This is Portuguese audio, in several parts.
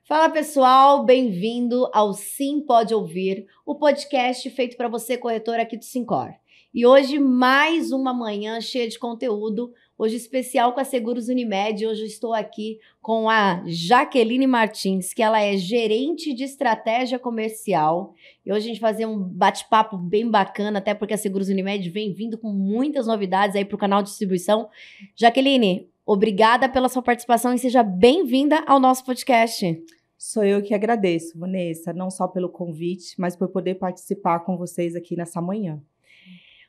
Fala pessoal, bem-vindo ao Sim Pode Ouvir, o podcast feito para você, corretor aqui do Sincor. E hoje mais uma manhã cheia de conteúdo, hoje especial com a Seguros Unimed. Hoje eu estou aqui com a Jaqueline Martins, que ela é gerente de estratégia comercial. E hoje a gente vai fazer um bate-papo bem bacana, até porque a Seguros Unimed vem vindo com muitas novidades aí para o canal de distribuição. Jaqueline, obrigada pela sua participação e seja bem-vinda ao nosso podcast. Sou eu que agradeço, Vanessa, não só pelo convite, mas por poder participar com vocês aqui nessa manhã.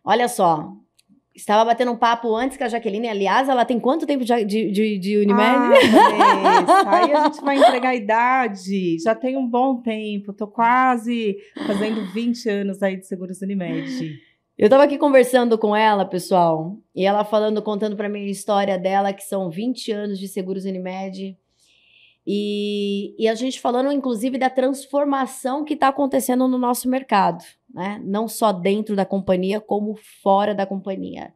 Olha só, estava batendo um papo antes com a Jaqueline, aliás, ela tem quanto tempo de Unimed? Vanessa, aí a gente vai entregar a idade, já tem um bom tempo, tô quase fazendo 20 anos aí de Seguros Unimed. Eu tava aqui conversando com ela, pessoal, e ela contando pra mim a história dela, que são 20 anos de Seguros Unimed. E a gente falando, inclusive, da transformação que está acontecendo no nosso mercado, né? Não só dentro da companhia, como fora da companhia.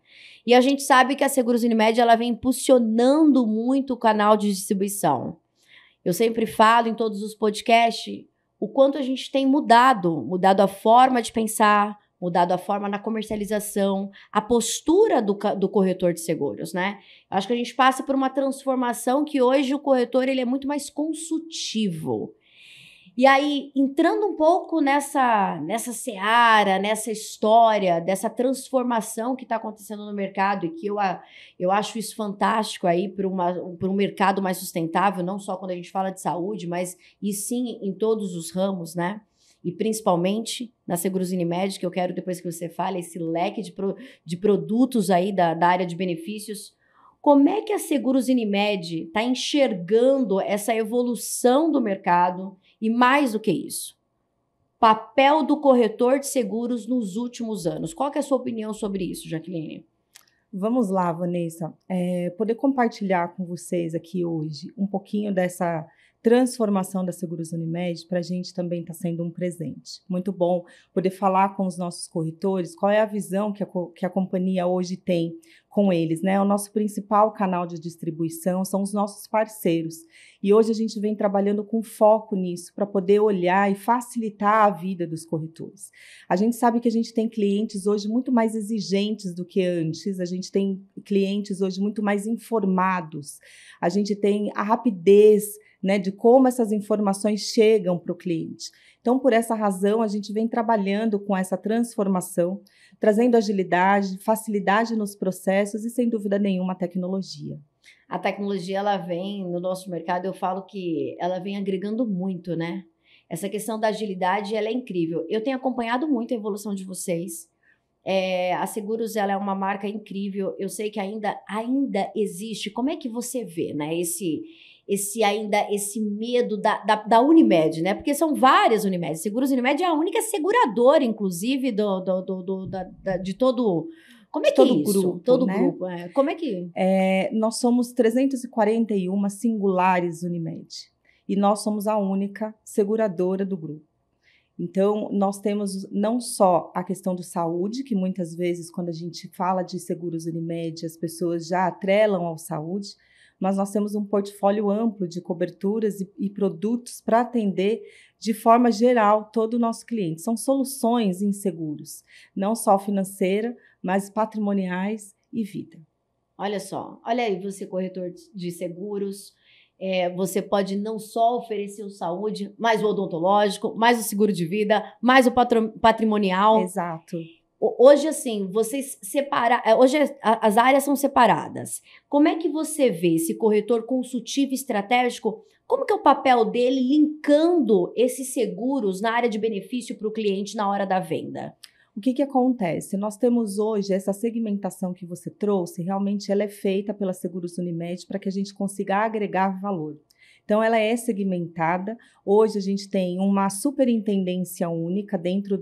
E a gente sabe que a Seguros Unimed, ela vem impulsionando muito o canal de distribuição. Eu sempre falo em todos os podcasts o quanto a gente tem mudado a forma de pensar, mudado a forma na comercialização, a postura do corretor de seguros, né? Acho que a gente passa por uma transformação que hoje o corretor ele é muito mais consultivo. E aí, entrando um pouco nessa seara, nessa história, dessa transformação que está acontecendo no mercado e que eu acho isso fantástico aí para um mercado mais sustentável, não só quando a gente fala de saúde, mas e sim em todos os ramos, né? E principalmente na Seguros Unimed, que eu quero depois que você fale, esse leque de produtos aí da área de benefícios. Como é que a Seguros Unimed está enxergando essa evolução do mercado e mais do que isso? Papel do corretor de seguros nos últimos anos. Qual que é a sua opinião sobre isso, Jaqueline? Vamos lá, Vanessa, poder compartilhar com vocês aqui hoje um pouquinho dessa transformação da Seguros Unimed para a gente também está sendo um presente. Muito bom poder falar com os nossos corretores qual é a visão que a companhia hoje tem com eles, né? O nosso principal canal de distribuição são os nossos parceiros. E hoje a gente vem trabalhando com foco nisso para poder olhar e facilitar a vida dos corretores. A gente sabe que a gente tem clientes hoje muito mais exigentes do que antes, a gente tem clientes hoje muito mais informados, a gente tem a rapidez, né, de como essas informações chegam para o cliente. Então, por essa razão, a gente vem trabalhando com essa transformação, trazendo agilidade, facilidade nos processos e, sem dúvida nenhuma, tecnologia. A tecnologia, ela vem no nosso mercado, eu falo que ela vem agregando muito, né? Essa questão da agilidade, ela é incrível. Eu tenho acompanhado muito a evolução de vocês. A Seguros, ela é uma marca incrível. Eu sei que ainda existe. Como é que você vê, né? Esse medo da Unimed, né? Porque são várias Unimed. Seguros Unimed é a única seguradora, inclusive, de todo... Como é que todo é isso? Grupo, todo né? grupo. Como é que... Nós somos 341 singulares Unimed. E nós somos a única seguradora do grupo. Então, nós temos não só a questão de saúde, que muitas vezes, quando a gente fala de Seguros Unimed, as pessoas já atrelam ao saúde, mas nós temos um portfólio amplo de coberturas e produtos para atender de forma geral todo o nosso cliente. São soluções em seguros, não só financeira, mas patrimoniais e vida. Olha só, olha aí, você corretor de seguros, você pode não só oferecer o saúde, mas o odontológico, mais o seguro de vida, mais o patrimonial. Exato. Hoje, assim, hoje as áreas são separadas. Como é que você vê esse corretor consultivo e estratégico? Como que é o papel dele linkando esses seguros na área de benefício para o cliente na hora da venda? O que acontece? Nós temos hoje essa segmentação que você trouxe, realmente ela é feita pela Seguros Unimed para que a gente consiga agregar valor. Então, ela é segmentada. Hoje, a gente tem uma superintendência única dentro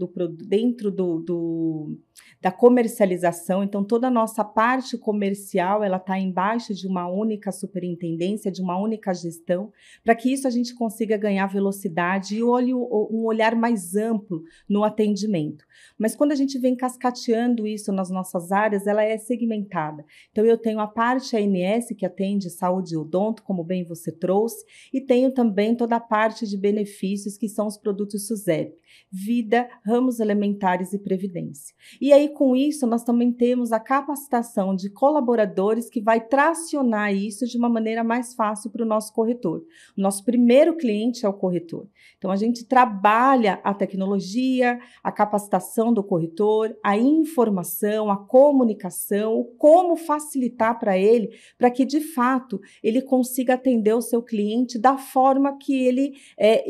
da comercialização. Então, toda a nossa parte comercial, ela está embaixo de uma única superintendência, de uma única gestão, para que isso a gente consiga ganhar velocidade e um olhar mais amplo no atendimento. Mas quando a gente vem cascateando isso nas nossas áreas, ela é segmentada. Então, eu tenho a parte ANS, que atende saúde e odonto, como bem você trouxe. e tenho também toda a parte de benefícios que são os produtos SUSEP, Vida, Ramos Elementares e Previdência. E aí, com isso, nós também temos a capacitação de colaboradores que vai tracionar isso de uma maneira mais fácil para o nosso corretor. O nosso primeiro cliente é o corretor. Então, a gente trabalha a tecnologia, a capacitação do corretor, a informação, a comunicação, como facilitar para ele, para que, de fato, ele consiga atender o seu cliente da forma que ele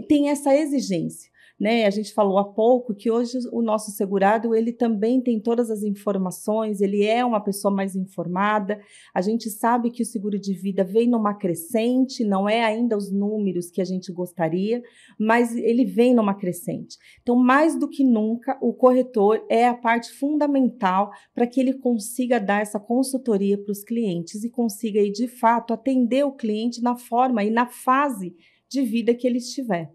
tem essa exigência. Né? A gente falou há pouco que hoje o nosso segurado ele também tem todas as informações, ele é uma pessoa mais informada. A gente sabe que o seguro de vida vem numa crescente, não é ainda os números que a gente gostaria, mas ele vem numa crescente. Então, mais do que nunca, o corretor é a parte fundamental para que ele consiga dar essa consultoria para os clientes e consiga, aí, de fato, atender o cliente na forma e na fase de vida que ele estiver.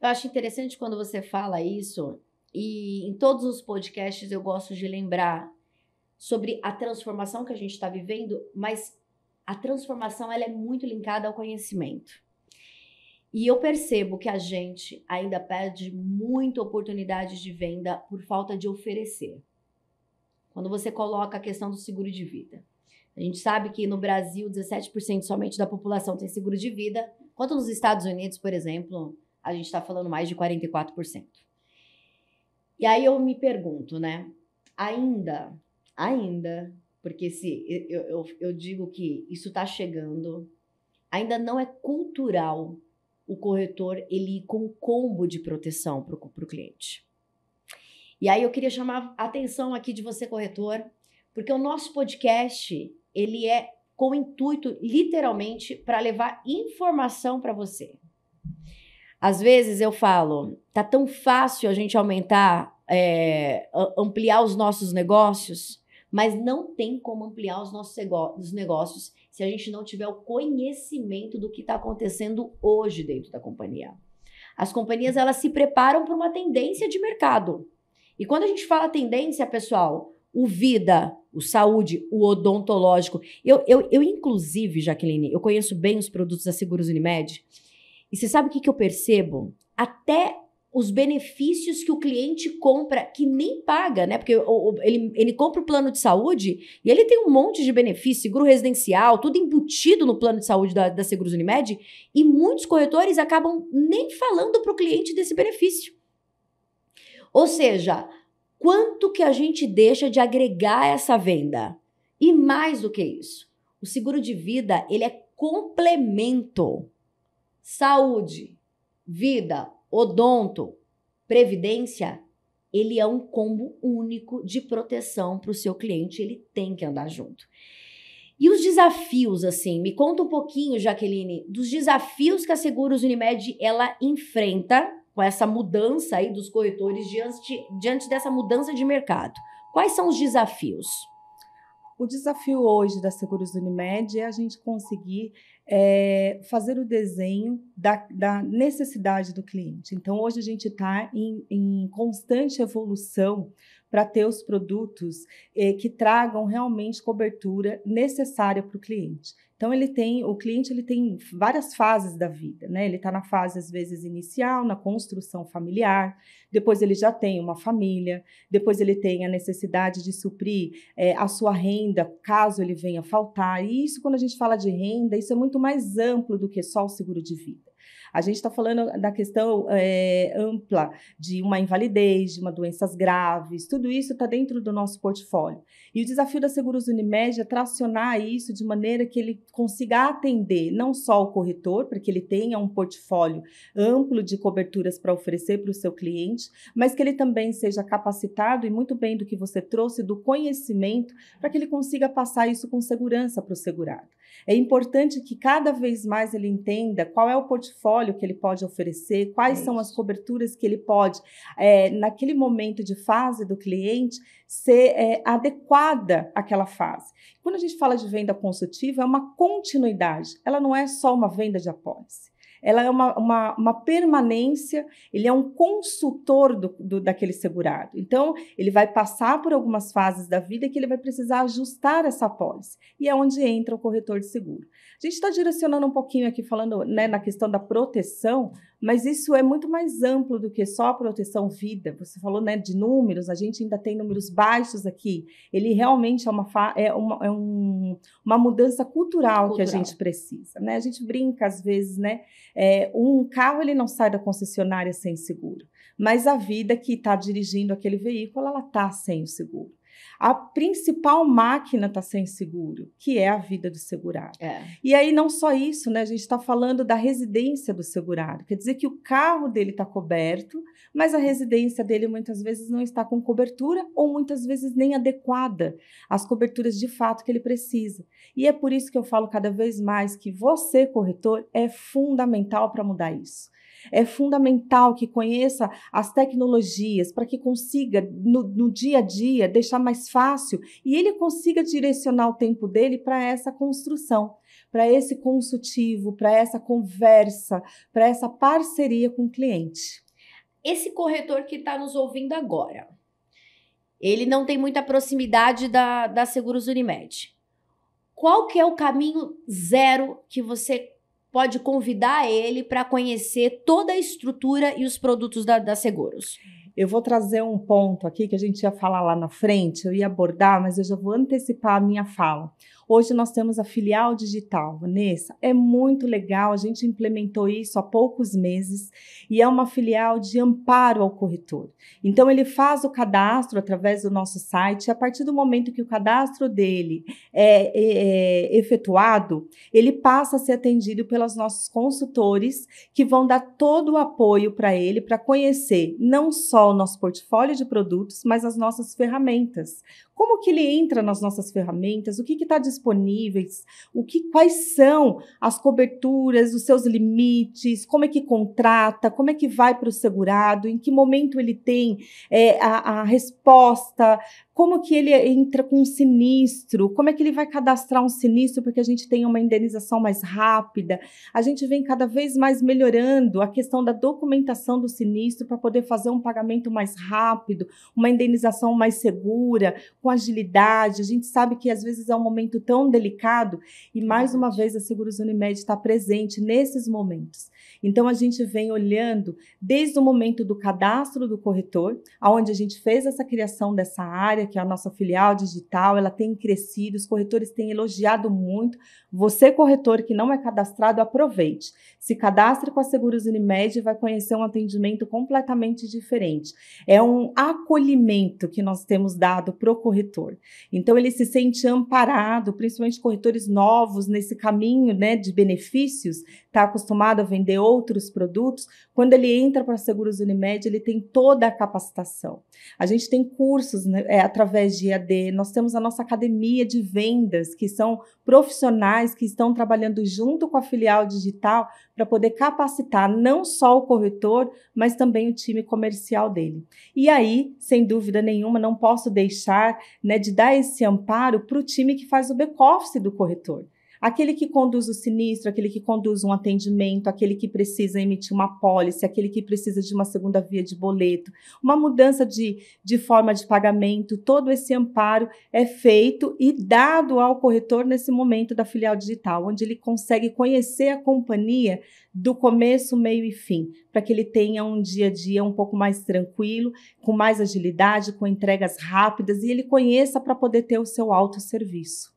Eu acho interessante quando você fala isso, e em todos os podcasts eu gosto de lembrar sobre a transformação que a gente está vivendo, mas a transformação ela é muito linkada ao conhecimento. E eu percebo que a gente ainda perde muita oportunidade de venda por falta de oferecer. Quando você coloca a questão do seguro de vida. A gente sabe que no Brasil 17% somente da população tem seguro de vida, enquanto nos Estados Unidos, por exemplo, a gente está falando mais de 44%. E aí eu me pergunto, né? Ainda, porque se eu digo que isso está chegando, ainda não é cultural o corretor ele ir com um combo de proteção para o cliente. E aí eu queria chamar a atenção aqui de você, corretor, porque o nosso podcast, ele é com o intuito, literalmente, para levar informação para você. Às vezes eu falo, tá tão fácil a gente aumentar, ampliar os nossos negócios, mas não tem como ampliar os nossos negócios se a gente não tiver o conhecimento do que está acontecendo hoje dentro da companhia. As companhias, elas se preparam para uma tendência de mercado. E quando a gente fala tendência, pessoal, o vida, o saúde, o odontológico, eu inclusive, Jaqueline, eu conheço bem os produtos da Seguros Unimed. E você sabe o que eu percebo? Até os benefícios que o cliente compra, que nem paga, né? Porque ele compra o plano de saúde e ele tem um monte de benefício, seguro residencial, tudo embutido no plano de saúde da Seguros Unimed, e muitos corretores acabam nem falando para o cliente desse benefício. Ou seja, quanto que a gente deixa de agregar essa venda? E mais do que isso, o seguro de vida, ele é complemento. Saúde, vida, odonto, previdência, ele é um combo único de proteção para o seu cliente, ele tem que andar junto. E os desafios, assim, me conta um pouquinho, Jaqueline, dos desafios que a Seguros Unimed, ela enfrenta com essa mudança aí dos corretores diante dessa mudança de mercado. Quais são os desafios? O desafio hoje da Seguros Unimed é a gente conseguir fazer o desenho da necessidade do cliente. Então, hoje a gente está em constante evolução para ter os produtos que tragam realmente cobertura necessária para o cliente. Então, o cliente ele tem várias fases da vida, né? Ele está na fase, às vezes, inicial, na construção familiar, depois ele já tem uma família, depois ele tem a necessidade de suprir a sua renda, caso ele venha faltar. E isso, quando a gente fala de renda, isso é muito mais amplo do que só o seguro de vida. A gente está falando da questão ampla de uma invalidez, de uma doenças graves, tudo isso está dentro do nosso portfólio. E o desafio da Seguros Unimed é tracionar isso de maneira que ele consiga atender não só o corretor, para que ele tenha um portfólio amplo de coberturas para oferecer para o seu cliente, mas que ele também seja capacitado, e muito bem do que você trouxe, do conhecimento, para que ele consiga passar isso com segurança para o segurado. É importante que cada vez mais ele entenda qual é o portfólio que ele pode oferecer, quais são as coberturas que ele pode, naquele momento de fase do cliente, ser adequada àquela fase. Quando a gente fala de venda consultiva, é uma continuidade, ela não é só uma venda de apólice. ela é uma permanência, ele é um consultor daquele segurado. Então, ele vai passar por algumas fases da vida que ele vai precisar ajustar essa apólice. E é onde entra o corretor de seguro. A gente está direcionando um pouquinho aqui, falando, né, na questão da proteção, mas isso é muito mais amplo do que só a proteção vida. Você falou, né, de números, a gente ainda tem números baixos aqui. Ele realmente é uma mudança cultural que a gente precisa, né? A gente brinca às vezes, né? Um carro ele não sai da concessionária sem seguro, mas a vida que está dirigindo aquele veículo, ela está sem o seguro. A principal máquina está sem seguro, que é a vida do segurado. E aí não só isso, né? A gente está falando da residência do segurado. Quer dizer que o carro dele está coberto, mas a residência dele muitas vezes não está com cobertura ou muitas vezes nem adequada às coberturas de fato que ele precisa. E é por isso que eu falo cada vez mais que você, corretor, é fundamental para mudar isso. É fundamental que conheça as tecnologias para que consiga, no dia a dia, deixar mais fácil e ele consiga direcionar o tempo dele para essa construção, para esse consultivo, para essa conversa, para essa parceria com o cliente. Esse corretor que está nos ouvindo agora, ele não tem muita proximidade da Seguros Unimed. Qual que é o caminho zero que você pode convidar ele para conhecer toda a estrutura e os produtos da Seguros? Eu vou trazer um ponto aqui que a gente ia falar lá na frente, eu ia abordar, mas eu já vou antecipar a minha fala. Hoje nós temos a filial digital, Vanessa, é muito legal, a gente implementou isso há poucos meses e é uma filial de amparo ao corretor. Então ele faz o cadastro através do nosso site e a partir do momento que o cadastro dele é efetuado, ele passa a ser atendido pelos nossos consultores que vão dar todo o apoio para ele, para conhecer não só o nosso portfólio de produtos, mas as nossas ferramentas. Como que ele entra nas nossas ferramentas, o que está disponíveis, quais são as coberturas, os seus limites, como é que contrata, como é que vai para o segurado, em que momento ele tem a resposta, como que ele entra com um sinistro, como é que ele vai cadastrar um sinistro porque a gente tem uma indenização mais rápida. A gente vem cada vez mais melhorando a questão da documentação do sinistro para poder fazer um pagamento mais rápido, uma indenização mais segura, com agilidade. A gente sabe que às vezes é um momento tão delicado e mais uma vez a Seguros Unimed está presente nesses momentos. Então a gente vem olhando desde o momento do cadastro do corretor, onde a gente fez essa criação dessa área, que é a nossa filial digital, ela tem crescido, os corretores têm elogiado muito. Você, corretor que não é cadastrado, aproveite. Se cadastre com a Seguros Unimed e vai conhecer um atendimento completamente diferente. É um acolhimento que nós temos dado para o corretor. Então, ele se sente amparado, principalmente corretores novos nesse caminho, né, de benefícios, está acostumado a vender outros produtos. Quando ele entra para a Seguros Unimed, ele tem toda a capacitação. A gente tem cursos, né, através de EAD, nós temos a nossa academia de vendas, que são profissionais que estão trabalhando junto com a filial digital para poder capacitar não só o corretor, mas também o time comercial dele. E aí, sem dúvida nenhuma, não posso deixar, né, de dar esse amparo para o time que faz o back-office do corretor. Aquele que conduz o sinistro, aquele que conduz um atendimento, aquele que precisa emitir uma apólice, aquele que precisa de uma segunda via de boleto, uma mudança de forma de pagamento, todo esse amparo é feito e dado ao corretor nesse momento da filial digital, onde ele consegue conhecer a companhia do começo, meio e fim, para que ele tenha um dia a dia um pouco mais tranquilo, com mais agilidade, com entregas rápidas e ele conheça para poder ter o seu autosserviço.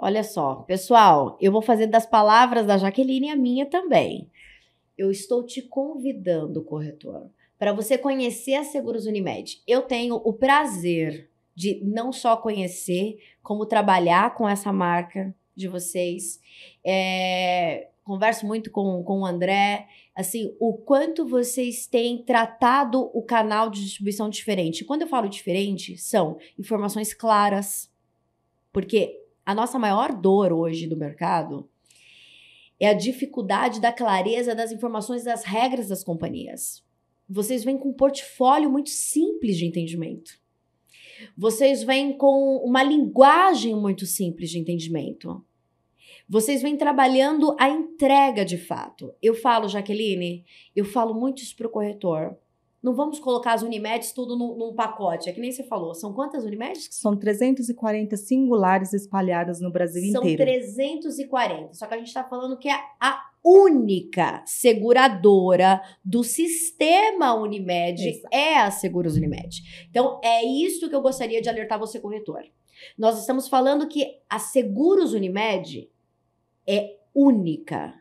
Olha só, pessoal, eu vou fazer das palavras da Jaqueline a minha também. Eu estou te convidando, corretor, para você conhecer a Seguros Unimed. Eu tenho o prazer de não só conhecer, como trabalhar com essa marca de vocês. Converso muito com o André, assim, o quanto vocês têm tratado o canal de distribuição diferente. Quando eu falo diferente, são informações claras, porque a nossa maior dor hoje do mercado é a dificuldade da clareza das informações das regras das companhias. Vocês vêm com um portfólio muito simples de entendimento. Vocês vêm com uma linguagem muito simples de entendimento. Vocês vêm trabalhando a entrega de fato. Eu falo, Jaqueline, eu falo muito isso para o corretor. Não vamos colocar as Unimedes tudo num pacote. É que nem você falou. São quantas Unimedes? São 340 singulares espalhadas no Brasil inteiro. São 340. Só que a gente está falando que é a única seguradora do sistema Unimed. Exato. É a Seguros Unimed. Então, é isso que eu gostaria de alertar você, corretor. Nós estamos falando que a Seguros Unimed é única.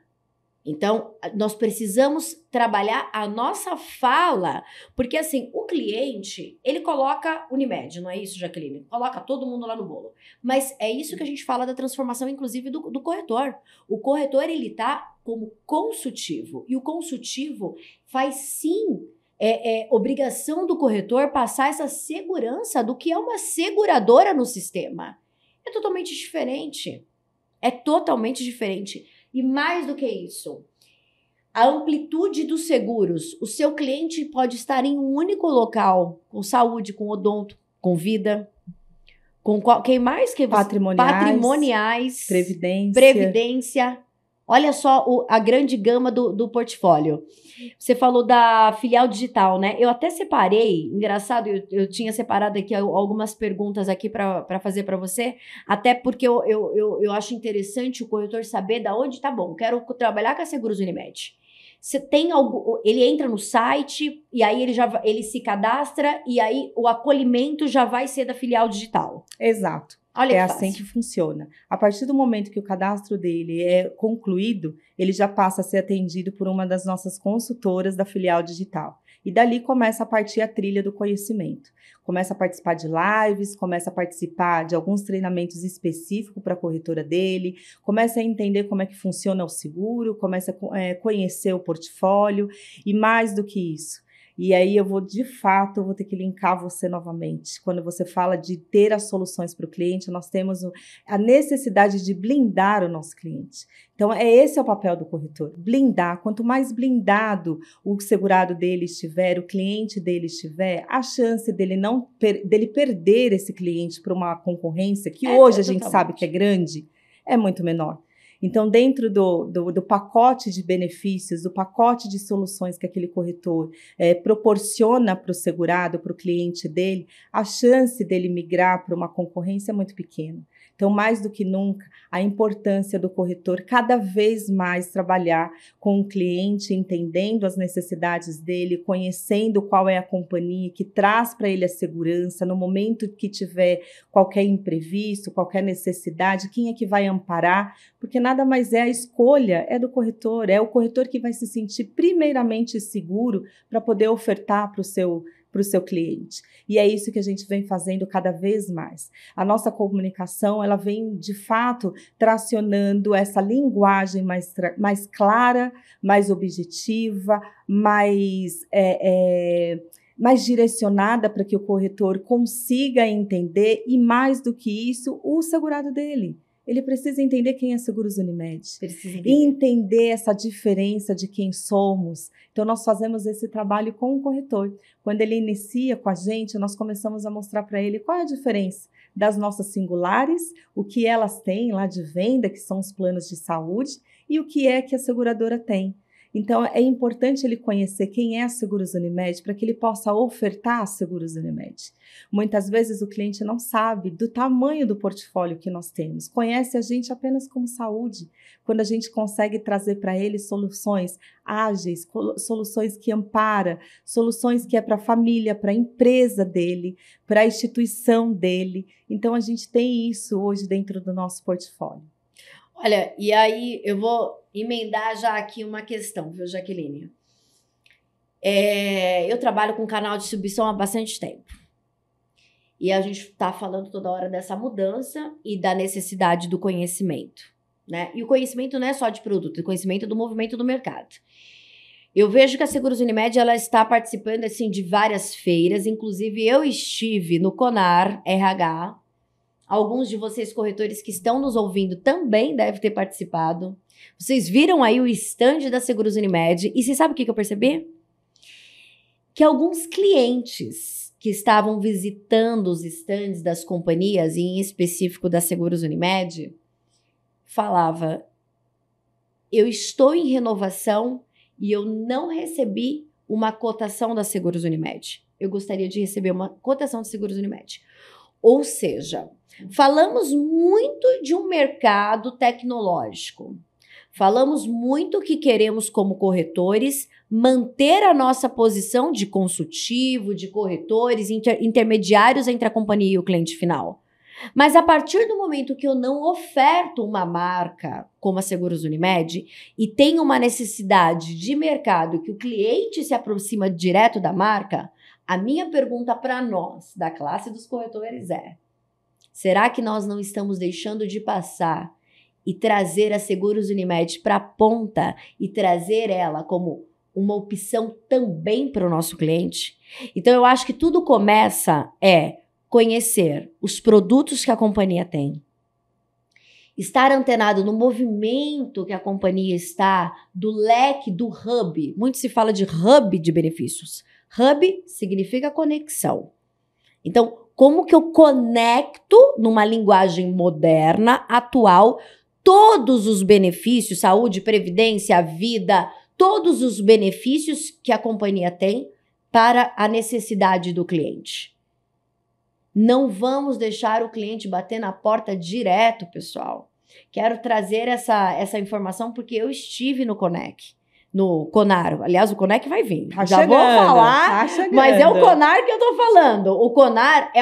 Então, nós precisamos trabalhar a nossa fala, porque assim, o cliente, ele coloca Unimed, não é isso, Jaqueline? Coloca todo mundo lá no bolo. Mas é isso que a gente fala da transformação, inclusive, do corretor. O corretor, ele tá como consultivo, e o consultivo faz sim obrigação do corretor passar essa segurança do que é uma seguradora no sistema. É totalmente diferente. É totalmente diferente. E mais do que isso, a amplitude dos seguros. O seu cliente pode estar em um único local, com saúde, com odonto, com vida, com quem mais? Patrimoniais, previdência. Olha só a grande gama do portfólio. Você falou da filial digital, né? Eu até separei, engraçado, eu tinha separado aqui algumas perguntas aqui para fazer para você, até porque eu acho interessante o corretor saber da onde tá bom. Quero trabalhar com a Seguros Unimed. Você tem algo, ele entra no site e aí ele se cadastra e aí o acolhimento já vai ser da filial digital. Exato. Olha, é assim que funciona. A partir do momento que o cadastro dele é concluído, ele já passa a ser atendido por uma das nossas consultoras da filial digital. E dali começa a partir a trilha do conhecimento. Começa a participar de lives, começa a participar de alguns treinamentos específicos para a corretora dele, começa a entender como é que funciona o seguro, começa a conhecer o portfólio e mais do que isso. E aí eu vou ter que linkar você novamente. Quando você fala de ter as soluções para o cliente, nós temos a necessidade de blindar o nosso cliente. Então, esse é o papel do corretor, blindar. Quanto mais blindado o segurado dele estiver, o cliente dele estiver, a chance dele dele perder esse cliente para uma concorrência, que hoje a gente sabe que é grande, é muito menor. Então, dentro do pacote de benefícios, do pacote de soluções que aquele corretor proporciona para o segurado, para o cliente dele, a chance dele migrar para uma concorrência é muito pequena. Então, mais do que nunca, a importância do corretor cada vez mais trabalhar com o cliente, entendendo as necessidades dele, conhecendo qual é a companhia que traz para ele a segurança no momento que tiver qualquer imprevisto, qualquer necessidade, quem é que vai amparar, porque nada mais a escolha é do corretor, é o corretor que vai se sentir primeiramente seguro para poder ofertar para o seu cliente. E é isso que a gente vem fazendo cada vez mais. A nossa comunicação, ela vem, de fato, tracionando essa linguagem mais clara, mais objetiva, mais direcionada para que o corretor consiga entender e, mais do que isso, o segurado dele. Ele precisa entender quem é Seguros Unimed. E entender essa diferença de quem somos. Então, nós fazemos esse trabalho com o corretor. Quando ele inicia com a gente, nós começamos a mostrar para ele qual é a diferença das nossas singulares, o que elas têm lá de venda, que são os planos de saúde, e o que é que a seguradora tem. Então, é importante ele conhecer quem é a Seguros Unimed para que ele possa ofertar a Seguros Unimed. Muitas vezes o cliente não sabe do tamanho do portfólio que nós temos, conhece a gente apenas como saúde. Quando a gente consegue trazer para ele soluções ágeis, soluções que amparam, soluções que é para a família, para a empresa dele, para a instituição dele. Então, a gente tem isso hoje dentro do nosso portfólio. Olha, e aí eu vou emendar já aqui uma questão, viu, Jaqueline? Eu trabalho com canal de distribuição há bastante tempo. E a gente está falando toda hora dessa mudança e da necessidade do conhecimento, né? E o conhecimento não é só de produto, é o conhecimento do movimento do mercado. Eu vejo que a Seguros Unimed, ela está participando, assim, de várias feiras, inclusive eu estive no Conar RH. Alguns de vocês, corretores que estão nos ouvindo, também devem ter participado. Vocês viram aí o stand da Seguros Unimed. E você sabe o que eu percebi? Que alguns clientes que estavam visitando os stands das companhias, e em específico da Seguros Unimed, falava: eu estou em renovação e eu não recebi uma cotação da Seguros Unimed. Eu gostaria de receber uma cotação de Seguros Unimed. Ou seja, falamos muito de um mercado tecnológico. Falamos muito que queremos, como corretores, manter a nossa posição de consultivo, de corretores, intermediários entre a companhia e o cliente final. Mas a partir do momento que eu não oferto uma marca como a Seguros Unimed e tenho uma necessidade de mercado que o cliente se aproxima direto da marca, a minha pergunta para nós, da classe dos corretores, é: será que nós não estamos deixando de passar e trazer a Seguros Unimed para a ponta e trazer ela como uma opção também para o nosso cliente? Então, eu acho que tudo começa conhecer os produtos que a companhia tem, estar antenado no movimento que a companhia está, do leque, do hub. Muito se fala de hub de benefícios. Hub significa conexão. Então, como que eu conecto, numa linguagem moderna, atual, todos os benefícios, saúde, previdência, vida, todos os benefícios que a companhia tem para a necessidade do cliente? Não vamos deixar o cliente bater na porta direto, pessoal. Quero trazer essa informação porque eu estive no Conec, no Conar. Aliás, o Conec vai vir. Tá Já chegando, vou falar, tá chegando. Mas é o Conar que eu tô falando. O Conar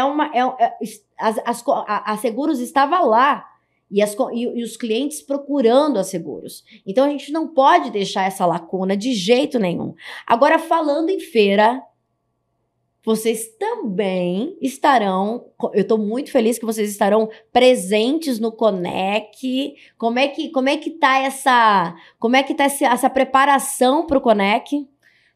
a Seguros estava lá e os clientes procurando a Seguros. Então, a gente não pode deixar essa lacuna de jeito nenhum. Agora, falando em feira, vocês também estarão, eu estou muito feliz que vocês estarão presentes no Conec. Como é que tá essa preparação para o Conec?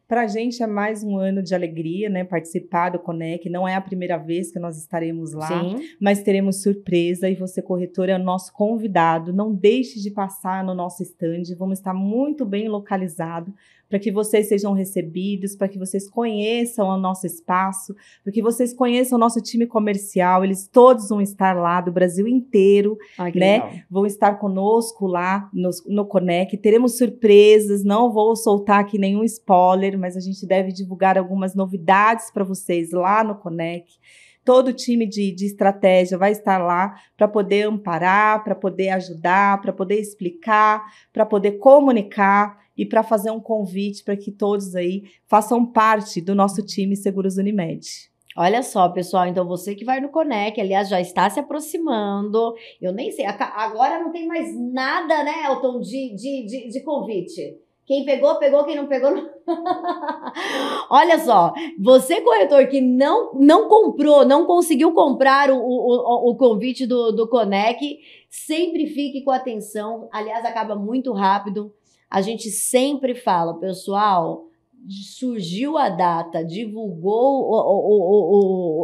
Para a gente é mais um ano de alegria, né? Participar do Conec. Não é a primeira vez que nós estaremos lá, Sim. mas teremos surpresa e você, corretor, é o nosso convidado. Não deixe de passar no nosso stand. Vamos estar muito bem localizado para que vocês sejam recebidos, para que vocês conheçam o nosso espaço, para que vocês conheçam o nosso time comercial. Eles todos vão estar lá, do Brasil inteiro, Ai, que né? legal. Vão estar conosco lá no Conec. Teremos surpresas, não vou soltar aqui nenhum spoiler, mas a gente deve divulgar algumas novidades para vocês lá no Conec. Todo o time de estratégia vai estar lá para poder amparar, para poder ajudar, para poder explicar, para poder comunicar e para fazer um convite para que todos aí façam parte do nosso time Seguros Unimed. Olha só, pessoal, então você que vai no Conec, aliás, já está se aproximando. Eu nem sei, agora não tem mais nada, né, Elton, de convite. Quem pegou, pegou, quem não pegou, não... Olha só, você, corretor, que não comprou, não conseguiu comprar o convite do Conec, sempre fique com atenção. Aliás, acaba muito rápido. A gente sempre fala, pessoal, surgiu a data, divulgou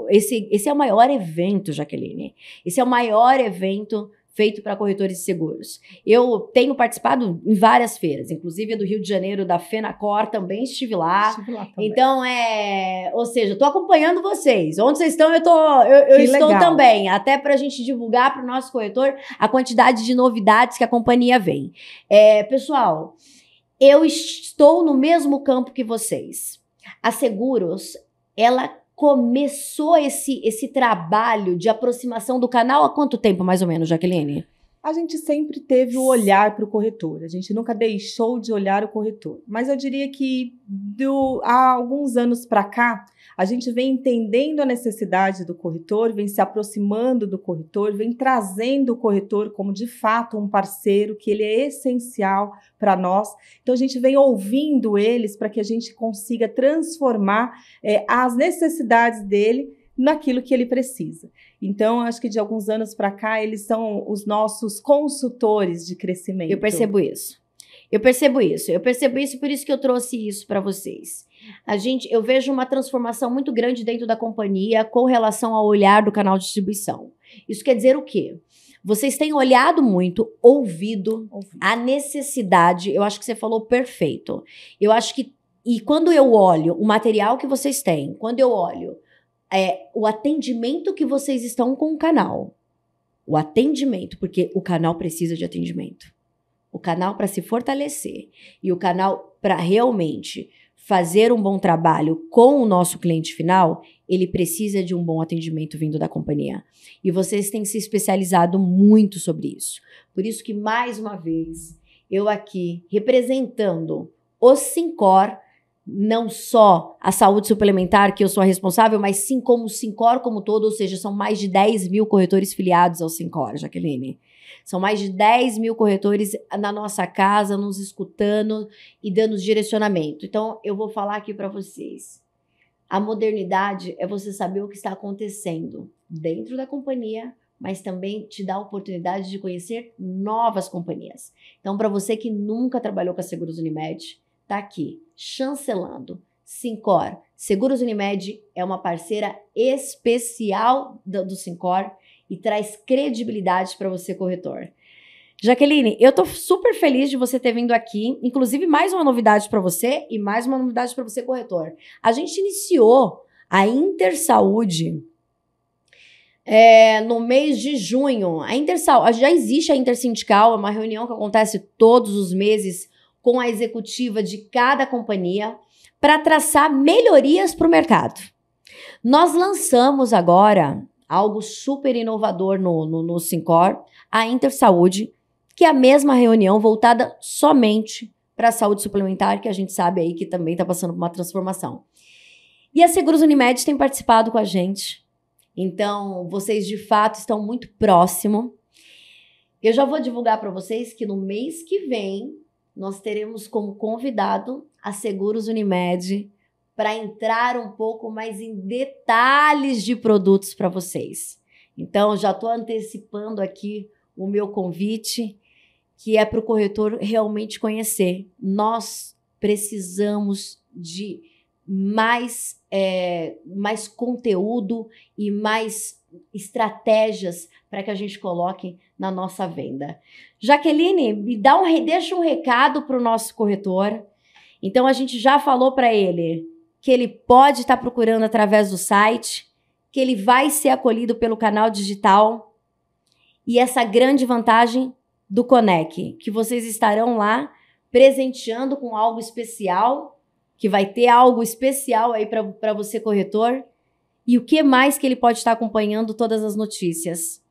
esse é o maior evento, Jaqueline. Esse é o maior evento feito para corretores de seguros. Eu tenho participado em várias feiras, inclusive a do Rio de Janeiro, da FENACOR, também estive lá. Também. Então, ou seja, estou acompanhando vocês. Onde vocês estão, eu estou legal. também, até para a gente divulgar para o nosso corretor a quantidade de novidades que a companhia vem. Pessoal, eu estou no mesmo campo que vocês. A Seguros, ela começou esse trabalho de aproximação do canal há quanto tempo, mais ou menos, Jaqueline? A gente sempre teve o olhar para o corretor, a gente nunca deixou de olhar o corretor. Mas eu diria que há alguns anos para cá, a gente vem entendendo a necessidade do corretor, vem se aproximando do corretor, vem trazendo o corretor como de fato um parceiro, que ele é essencial para nós. Então a gente vem ouvindo eles para que a gente consiga transformar as necessidades dele naquilo que ele precisa. Então, acho que de alguns anos para cá, eles são os nossos consultores de crescimento. Eu percebo isso, por isso que eu trouxe isso para vocês. Eu vejo uma transformação muito grande dentro da companhia com relação ao olhar do canal de distribuição. Isso quer dizer o quê? Vocês têm olhado muito, ouvido a necessidade, eu acho que você falou perfeito. Eu acho que, e quando eu olho o material que vocês têm, quando eu olho o atendimento que vocês estão com o canal, o atendimento, porque o canal precisa de atendimento. O canal para se fortalecer e o canal para realmente fazer um bom trabalho com o nosso cliente final, ele precisa de um bom atendimento vindo da companhia. E vocês têm se especializado muito sobre isso. Por isso que, mais uma vez, eu aqui, representando o Sincor, não só a saúde suplementar, que eu sou a responsável, mas sim como o Sincor como todo, ou seja, são mais de 10 mil corretores filiados ao Sincor, Jaqueline. São mais de 10 mil corretores na nossa casa, nos escutando e dando direcionamento. Então, eu vou falar aqui para vocês. A modernidade é você saber o que está acontecendo dentro da companhia, mas também te dá a oportunidade de conhecer novas companhias. Então, para você que nunca trabalhou com a Seguros Unimed, tá aqui, chancelando. Sincor. Seguros Unimed é uma parceira especial do Sincor e traz credibilidade para você, corretor. Jaqueline, eu tô super feliz de você ter vindo aqui. Inclusive, mais uma novidade para você e mais uma novidade para você, corretor. A gente iniciou a Intersaúde no mês de junho. Já existe a Intersindical, é uma reunião que acontece todos os meses com a executiva de cada companhia para traçar melhorias para o mercado. Nós lançamos agora algo super inovador no Sincor, a Intersaúde, que é a mesma reunião voltada somente para a saúde suplementar, que a gente sabe aí que também está passando por uma transformação. E a Seguros Unimed tem participado com a gente. Então, vocês de fato estão muito próximo. Eu já vou divulgar para vocês que no mês que vem nós teremos como convidado a Seguros Unimed para entrar um pouco mais em detalhes de produtos para vocês. Então, já estou antecipando aqui o meu convite, que é para o corretor realmente conhecer. Nós precisamos de mais conteúdo e mais estratégias para que a gente coloque na nossa venda. Jaqueline, deixa um recado para o nosso corretor. Então, a gente já falou para ele que ele pode estar procurando através do site, que ele vai ser acolhido pelo canal digital e essa grande vantagem do Conec, que vocês estarão lá presenteando com algo especial, que vai ter algo especial aí para você, corretor. E o que mais que ele pode estar acompanhando todas as notícias?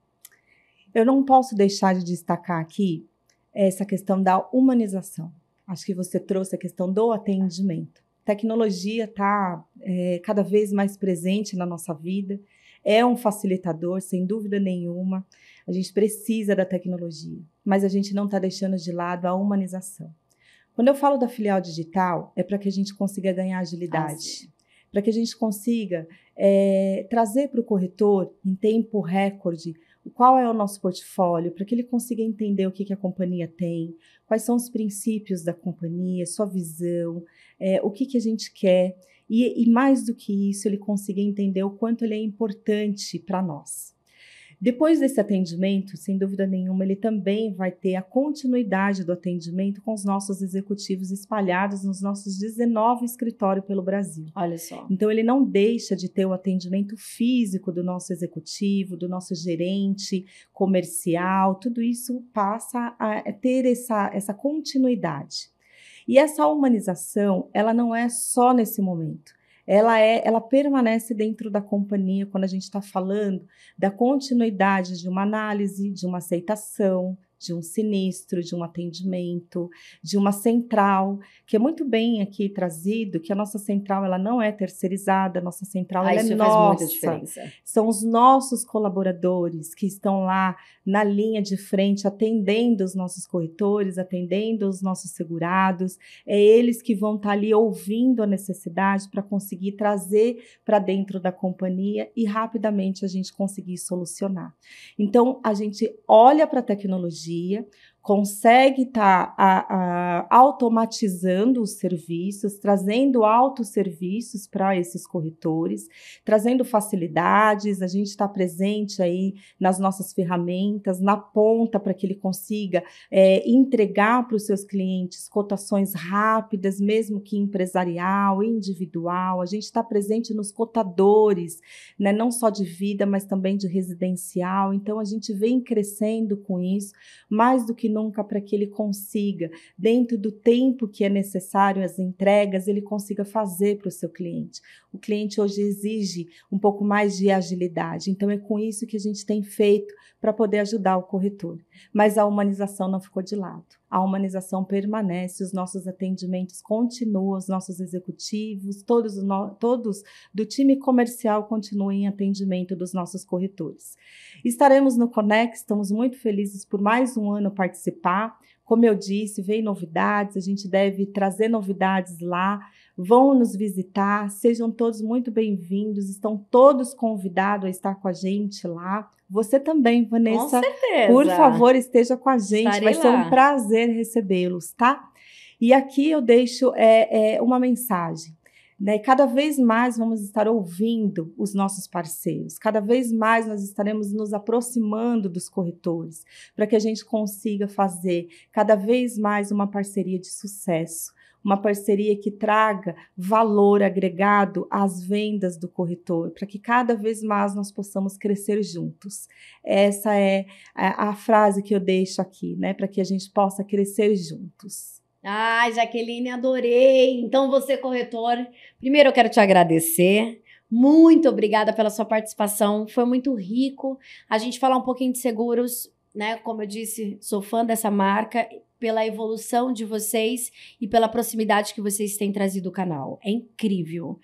Eu não posso deixar de destacar aqui essa questão da humanização. Acho que você trouxe a questão do atendimento. A tecnologia está cada vez mais presente na nossa vida, é um facilitador, sem dúvida nenhuma. A gente precisa da tecnologia, mas a gente não está deixando de lado a humanização. Quando eu falo da filial digital, é para que a gente consiga ganhar agilidade, para que a gente consiga trazer para o corretor, em tempo recorde, qual é o nosso portfólio, para que ele consiga entender o que a companhia tem, quais são os princípios da companhia, sua visão, o que a gente quer. E mais do que isso, ele consiga entender o quanto ele é importante para nós. Depois desse atendimento, sem dúvida nenhuma, ele também vai ter a continuidade do atendimento com os nossos executivos espalhados nos nossos 19 escritórios pelo Brasil. Olha só. Então, ele não deixa de ter o atendimento físico do nosso executivo, do nosso gerente comercial, tudo isso passa a ter essa continuidade. E essa humanização, ela não é só nesse momento. Ela permanece dentro da companhia quando a gente está falando da continuidade de uma análise, de uma aceitação, de um sinistro, de um atendimento, de uma central, que é muito bem aqui trazido, que a nossa central ela não é terceirizada, a nossa central ela é nossa. Faz muita diferença. São os nossos colaboradores que estão lá na linha de frente, atendendo os nossos corretores, atendendo os nossos segurados, é eles que vão estar ali ouvindo a necessidade para conseguir trazer para dentro da companhia e rapidamente a gente conseguir solucionar. Então, a gente olha para a tecnologia, consegue estar automatizando os serviços, trazendo autosserviços para esses corretores, trazendo facilidades. A gente está presente aí nas nossas ferramentas, na ponta, para que ele consiga entregar para os seus clientes cotações rápidas, mesmo que empresarial, individual. A gente está presente nos cotadores, né, não só de vida, mas também de residencial. Então, a gente vem crescendo com isso, mais do que nunca, para que ele consiga, dentro do tempo que é necessário, as entregas, ele consiga fazer para o seu cliente. O cliente hoje exige um pouco mais de agilidade, então é com isso que a gente tem feito para poder ajudar o corretor. Mas a humanização não ficou de lado. A humanização permanece, os nossos atendimentos continuam, os nossos executivos, todos do time comercial continuam em atendimento dos nossos corretores. Estaremos no Conect, estamos muito felizes por mais um ano participar. Como eu disse, vem novidades, a gente deve trazer novidades lá. Vão nos visitar, sejam todos muito bem-vindos, estão todos convidados a estar com a gente lá. Você também, Vanessa, Com certeza. por favor, esteja com a gente, Estarei vai ser um prazer recebê-los, tá? E aqui eu deixo uma mensagem, né? Cada vez mais vamos estar ouvindo os nossos parceiros, cada vez mais nós estaremos nos aproximando dos corretores, para que a gente consiga fazer cada vez mais uma parceria de sucesso, uma parceria que traga valor agregado às vendas do corretor, para que cada vez mais nós possamos crescer juntos. Essa é a frase que eu deixo aqui, né? Para que a gente possa crescer juntos. Ai, Jaqueline, adorei. Então, você, corretor, primeiro eu quero te agradecer. Muito obrigada pela sua participação. Foi muito rico a gente falar um pouquinho de seguros, né? Como eu disse, sou fã dessa marca, pela evolução de vocês e pela proximidade que vocês têm trazido ao canal. É incrível.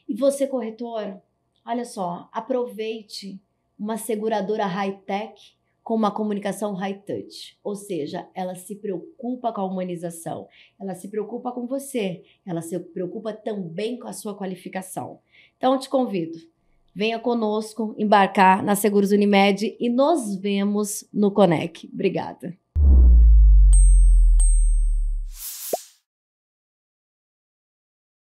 E você, corretor, olha só, aproveite uma seguradora high-tech com uma comunicação high-touch. Ou seja, ela se preocupa com a humanização, ela se preocupa com você, ela se preocupa também com a sua qualificação. Então, te convido, venha conosco embarcar na Seguros Unimed e nos vemos no Conect. Obrigada.